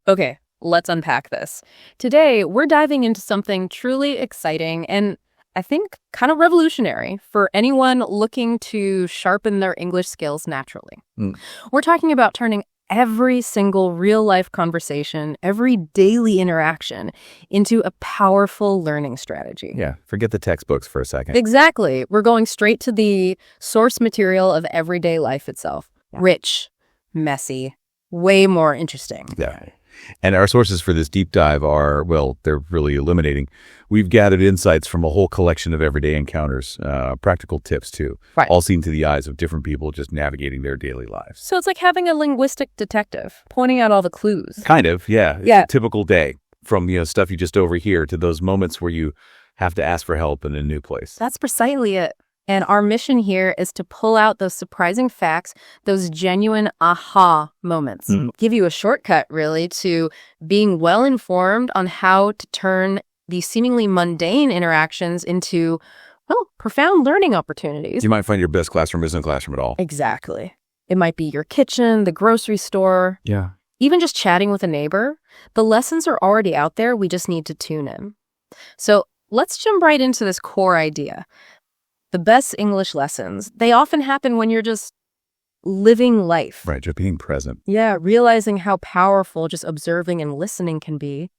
Okay, let's unpack this. Today, we're diving into something truly exciting and I think kind of revolutionary for anyone looking to sharpen their English skills naturally. We're talking about turning every single real-life conversation, every daily interaction into a powerful learning strategy. Yeah, forget the textbooks for a second. Exactly. We're going straight to the source material of everyday life itself. Yeah. Rich, messy, way more interesting. Yeah. And our sources for this deep dive are, well, they're really illuminating. We've gathered insights from a whole collection of everyday encounters, practical tips too, all seen through the eyes of different people just navigating their daily lives. So it's like having a linguistic detective pointing out all the clues. Kind of, yeah. It's a typical day from, stuff you just overhear to those moments where you have to ask for help in a new place. That's precisely it. And our mission here is to pull out those surprising facts, those genuine aha moments. Give you a shortcut, really, to being well-informed on how to turn these seemingly mundane interactions into, well, profound learning opportunities. You might find your best classroom isn't a classroom at all. Exactly. It might be your kitchen, the grocery store. Yeah. Even just chatting with a neighbor. The lessons are already out there. We just need to tune in. So let's jump right into this core idea. The best English lessons, they often happen when you're just living life. Right, just being present. Yeah, realizing how powerful just observing and listening can be.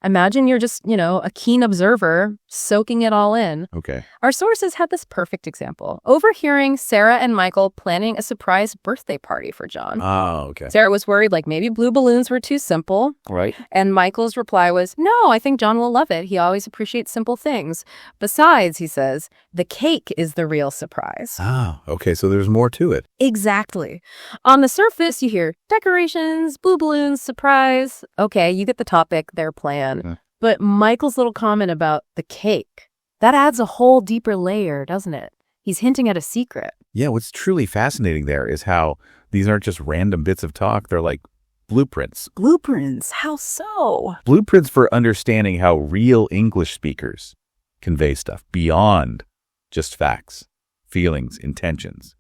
Imagine you're just, a keen observer, soaking it all in. Okay. Our sources had this perfect example. Overhearing Sarah and Michael planning a surprise birthday party for John. Oh, okay. Sarah was worried maybe blue balloons were too simple. Right. And Michael's reply was, no, I think John will love it. He always appreciates simple things. Besides, he says, the cake is the real surprise. Oh, okay. So there's more to it. Exactly. On the surface, you hear decorations, blue balloons, surprise. Okay, you get the topic, their plan. But Michael's little comment about the cake, that adds a whole deeper layer, doesn't it? He's hinting at a secret. Yeah, what's truly fascinating there is how these aren't just random bits of talk. They're like blueprints. Blueprints? How so? Blueprints for understanding how real English speakers convey stuff beyond just facts, feelings, intentions.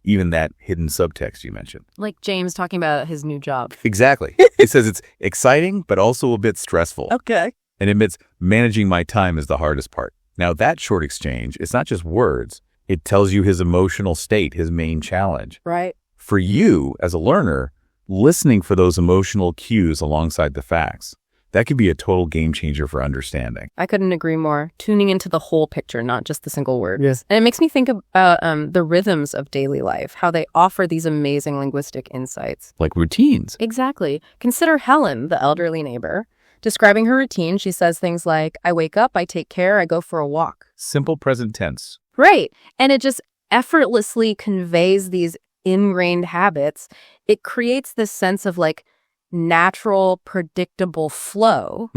Even that hidden subtext you mentioned. Like James talking about his new job. Exactly. He says it's exciting, but also a bit stressful. Okay. And admits managing my time is the hardest part. Now, that short exchange, it's not just words. It tells you his emotional state, his main challenge. Right. For you, as a learner, listening for those emotional cues alongside the facts, that could be a total game changer for understanding. I couldn't agree more. Tuning into the whole picture, not just the single word. Yes. And it makes me think about the rhythms of daily life, how they offer these amazing linguistic insights. Like routines. Exactly. Consider Helen, the elderly neighbor. Describing her routine, she says things like, I wake up, I take care, I go for a walk. Simple present tense. Right. And it just effortlessly conveys these ingrained habits. It creates this sense of natural, predictable flow.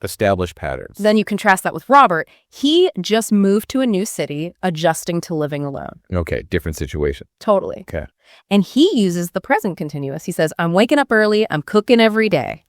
Established patterns. Then you contrast that with Robert. He just moved to a new city, adjusting to living alone. Okay, different situation. Totally. Okay. And he uses the present continuous. He says, I'm waking up early, I'm cooking every day.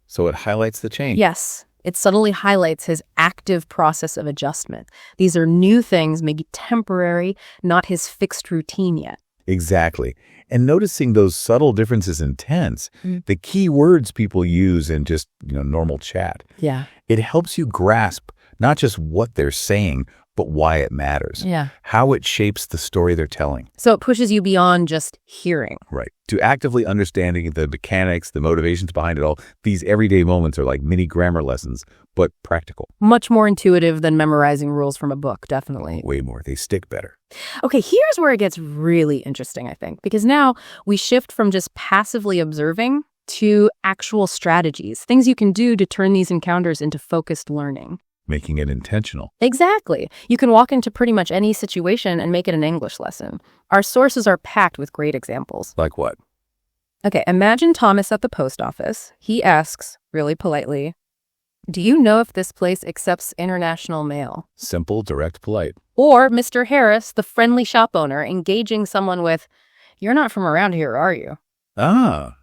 So it highlights the change. Yes. It subtly highlights his active process of adjustment. These are new things, maybe temporary, not his fixed routine yet. Exactly. And noticing those subtle differences in tense, the key words people use in just, normal chat. Yeah. It helps you grasp not just what they're saying, but why it matters. Yeah. How it shapes the story they're telling. So it pushes you beyond just hearing. Right. To actively understanding the mechanics, the motivations behind it all. These everyday moments are like mini grammar lessons, but practical. Much more intuitive than memorizing rules from a book, definitely. Way more. They stick better. Okay, here's where it gets really interesting, I think, because now we shift from just passively observing to actual strategies, things you can do to turn these encounters into focused learning. Making it intentional. Exactly. You can walk into pretty much any situation and make it an English lesson. Our sources are packed with great examples. Like what? Okay, imagine Thomas at the post office. He asks, really politely, do you know if this place accepts international mail? Simple, direct, polite. Or Mr. Harris, the friendly shop owner, engaging someone with, you're not from around here, are you?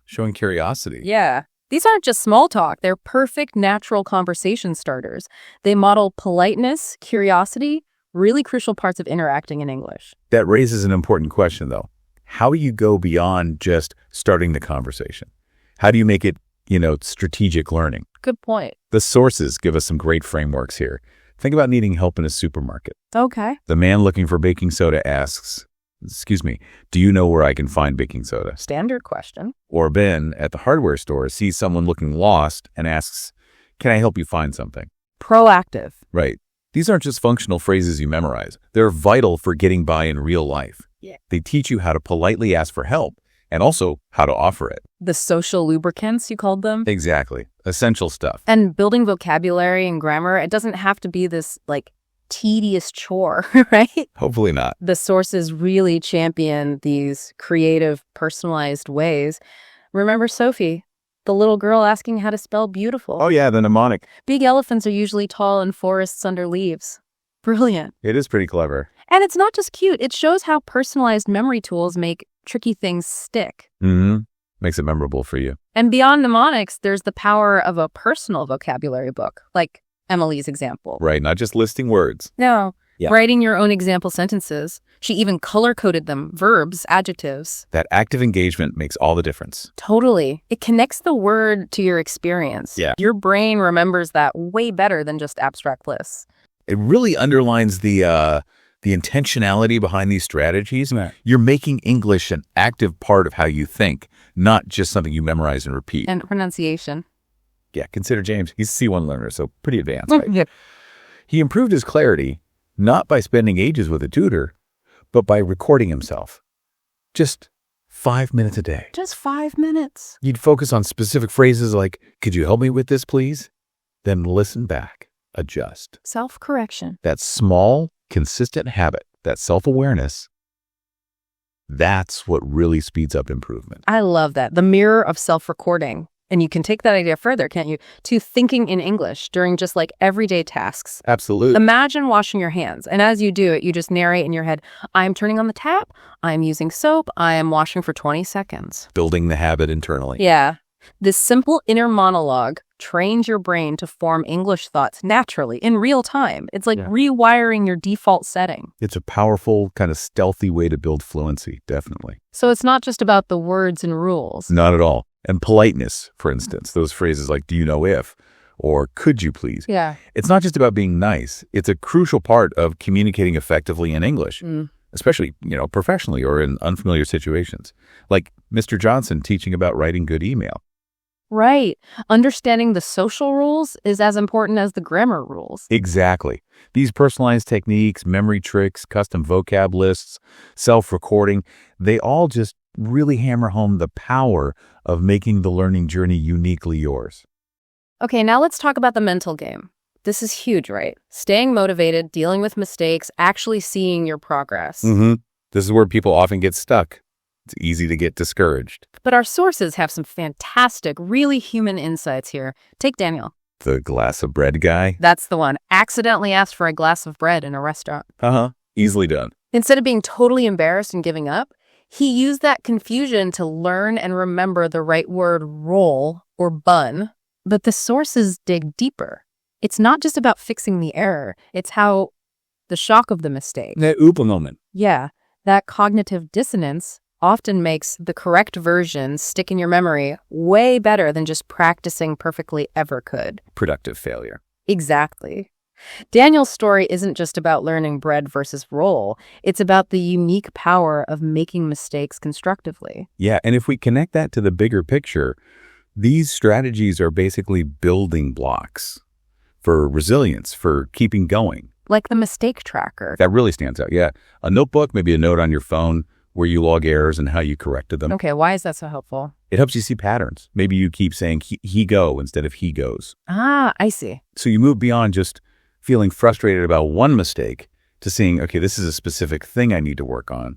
Showing curiosity. Yeah. These aren't just small talk. They're perfect natural conversation starters. They model politeness, curiosity, really crucial parts of interacting in English. That raises an important question, though. How do you go beyond just starting the conversation? How do you make it strategic learning. Good point. The sources give us some great frameworks here. Think about needing help in a supermarket. Okay. The man looking for baking soda asks, "Excuse me, do you know where I can find baking soda?" Standard question. Or Ben at the hardware store sees someone looking lost and asks, "Can I help you find something?" Proactive. Right. These aren't just functional phrases you memorize. They're vital for getting by in real life. Yeah. They teach you how to politely ask for help and also how to offer it. The social lubricants, you called them? Exactly. Essential stuff. And building vocabulary and grammar, it doesn't have to be this, tedious chore, right? Hopefully not. The sources really champion these creative, personalized ways. Remember Sophie, the little girl asking how to spell beautiful? Oh yeah, the mnemonic. Big elephants are usually tall in forests under leaves. Brilliant. It is pretty clever. And it's not just cute. It shows how personalized memory tools make tricky things stick. Mm-hmm. Makes it memorable for you. And beyond mnemonics, there's the power of a personal vocabulary book, like Emily's example. Right, not just listing words. No, Yeah. Writing your own example sentences. She even color-coded them, verbs, adjectives. That active engagement makes all the difference. Totally. It connects the word to your experience. Yeah. Your brain remembers that way better than just abstract lists. It really underlines the intentionality behind these strategies. Right. You're making English an active part of how you think, not just something you memorize and repeat. And pronunciation. Yeah, consider James. He's a C1 learner, so pretty advanced. Right? Yeah. He improved his clarity not by spending ages with a tutor, but by recording himself. Just 5 minutes a day. Just 5 minutes. You'd focus on specific phrases like, "Could you help me with this, please?" Then listen back, adjust. Self-correction. That small, consistent habit, that self-awareness, that's what really speeds up improvement. I love that. The mirror of self-recording. And you can take that idea further, can't you? To thinking in English during just everyday tasks. Absolutely. Imagine washing your hands. And as you do it, you just narrate in your head, I'm turning on the tap, I'm using soap, I am washing for 20 seconds. Building the habit internally. Yeah. This simple inner monologue trains your brain to form English thoughts naturally in real time. It's like rewiring your default setting. It's a powerful, kind of stealthy way to build fluency, definitely. So it's not just about the words and rules. Not at all. And politeness, for instance, those phrases like, "Do you know if?" or "Could you please?" Yeah. It's not just about being nice. It's a crucial part of communicating effectively in English, especially, professionally or in unfamiliar situations. Like Mr. Johnson teaching about writing good email. Right. Understanding the social rules is as important as the grammar rules. Exactly. These personalized techniques, memory tricks, custom vocab lists, self-recording, they all just really hammer home the power of making the learning journey uniquely yours. Okay, now let's talk about the mental game. This is huge, right? Staying motivated, dealing with mistakes, actually seeing your progress. This is where people often get stuck. It's easy to get discouraged. But our sources have some fantastic, really human insights here. Take Daniel. The glass of bread guy? That's the one. Accidentally asked for a glass of bread in a restaurant. Easily done. Instead of being totally embarrassed and giving up, he used that confusion to learn and remember the right word roll or bun. But the sources dig deeper. It's not just about fixing the error. It's how the shock of the mistake. The Oopa moment. Yeah, that cognitive dissonance often makes the correct version stick in your memory way better than just practicing perfectly ever could. Productive failure. Exactly. Daniel's story isn't just about learning bread versus roll. It's about the unique power of making mistakes constructively. Yeah, and if we connect that to the bigger picture, these strategies are basically building blocks for resilience, for keeping going. Like the mistake tracker. That really stands out, yeah. A notebook, maybe a note on your phone where you log errors and how you corrected them. Okay, why is that so helpful? It helps you see patterns. Maybe you keep saying he go instead of he goes. Ah, I see. So you move beyond just feeling frustrated about one mistake to seeing, okay, this is a specific thing I need to work on.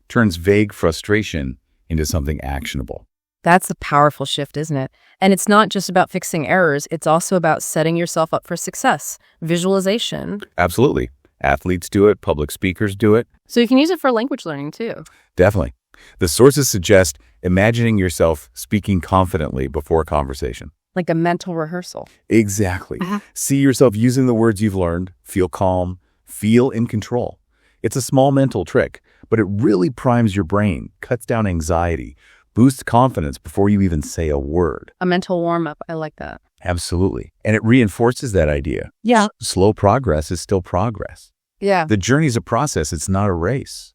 Turns vague frustration into something actionable. That's a powerful shift, isn't it? And it's not just about fixing errors. It's also about setting yourself up for success, visualization. Absolutely. Athletes do it. Public speakers do it. So you can use it for language learning, too. Definitely. The sources suggest imagining yourself speaking confidently before a conversation. Like a mental rehearsal. Exactly. See yourself using the words you've learned. Feel calm. Feel in control. It's a small mental trick, but it really primes your brain, cuts down anxiety, boosts confidence before you even say a word. A mental warm-up. I like that. Absolutely. And it reinforces that idea. Yeah. Slow progress is still progress. Yeah. The journey's a process. It's not a race.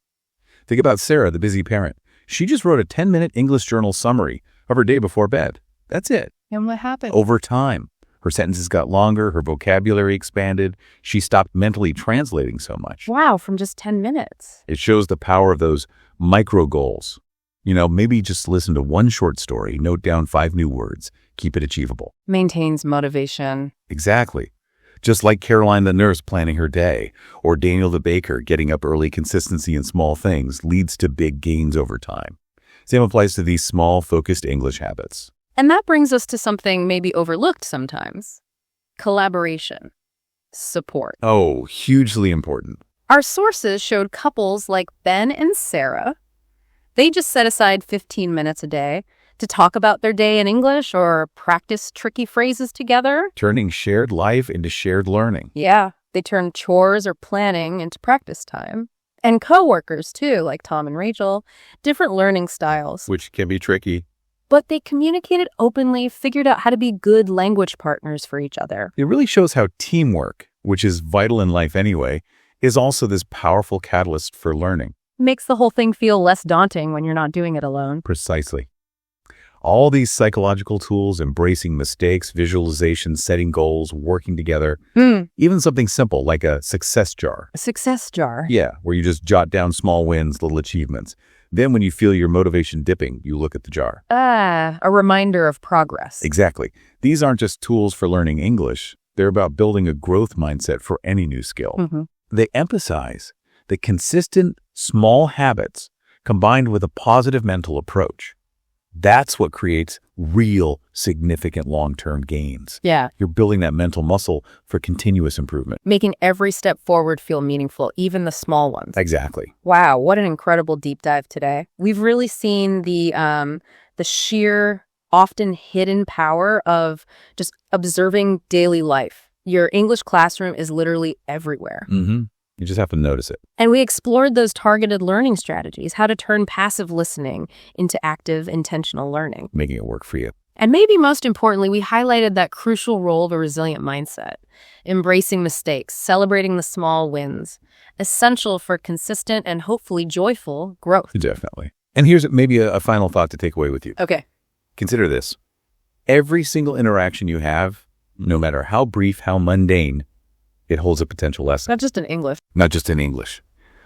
Think about Sarah, the busy parent. She just wrote a 10-minute English journal summary of her day before bed. That's it. And what happened? Over time, her sentences got longer, her vocabulary expanded. She stopped mentally translating so much. Wow, from just 10 minutes. It shows the power of those micro goals. Maybe just listen to one short story, note down 5 new words, keep it achievable. Maintains motivation. Exactly. Just like Caroline the nurse planning her day, or Daniel the baker getting up early. Consistency in small things leads to big gains over time. Same applies to these small, focused English habits. And that brings us to something maybe overlooked sometimes. Collaboration. Support. Oh, hugely important. Our sources showed couples like Ben and Sarah. They just set aside 15 minutes a day to talk about their day in English or practice tricky phrases together. Turning shared life into shared learning. Yeah, they turned chores or planning into practice time. And coworkers, too, like Tom and Rachel, different learning styles. Which can be tricky. But they communicated openly, figured out how to be good language partners for each other. It really shows how teamwork, which is vital in life anyway, is also this powerful catalyst for learning. Makes the whole thing feel less daunting when you're not doing it alone. Precisely. All these psychological tools, embracing mistakes, visualization, setting goals, working together, even something simple like a success jar. A success jar? Yeah, where you just jot down small wins, little achievements. Then when you feel your motivation dipping, you look at the jar. A reminder of progress. Exactly. These aren't just tools for learning English. They're about building a growth mindset for any new skill. They emphasize that consistent, small habits combined with a positive mental approach. That's what creates real, significant long-term gains. Yeah. You're building that mental muscle for continuous improvement. Making every step forward feel meaningful, even the small ones. Exactly. Wow, what an incredible deep dive today. We've really seen the sheer, often hidden power of just observing daily life. Your English classroom is literally everywhere. You just have to notice it. And we explored those targeted learning strategies, how to turn passive listening into active, intentional learning. Making it work for you. And maybe most importantly, we highlighted that crucial role of a resilient mindset, embracing mistakes, celebrating the small wins, essential for consistent and hopefully joyful growth. Definitely. And here's maybe a final thought to take away with you. Okay. Consider this. Every single interaction you have, no matter how brief, how mundane, it holds a potential lesson. Not just in English. Not just in English.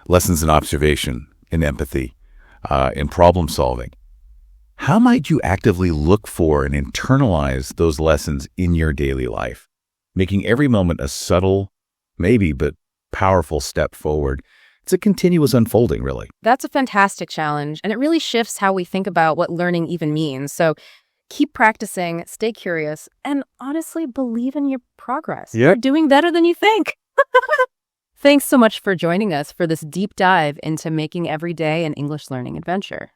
Lessons in observation, in empathy, in problem solving. How might you actively look for and internalize those lessons in your daily life, making every moment a subtle, maybe, but powerful step forward? It's a continuous unfolding, really. That's a fantastic challenge, and it really shifts how we think about what learning even means. So keep practicing, stay curious, and honestly, believe in your progress. Yep. You're doing better than you think. Thanks so much for joining us for this deep dive into making every day an English learning adventure.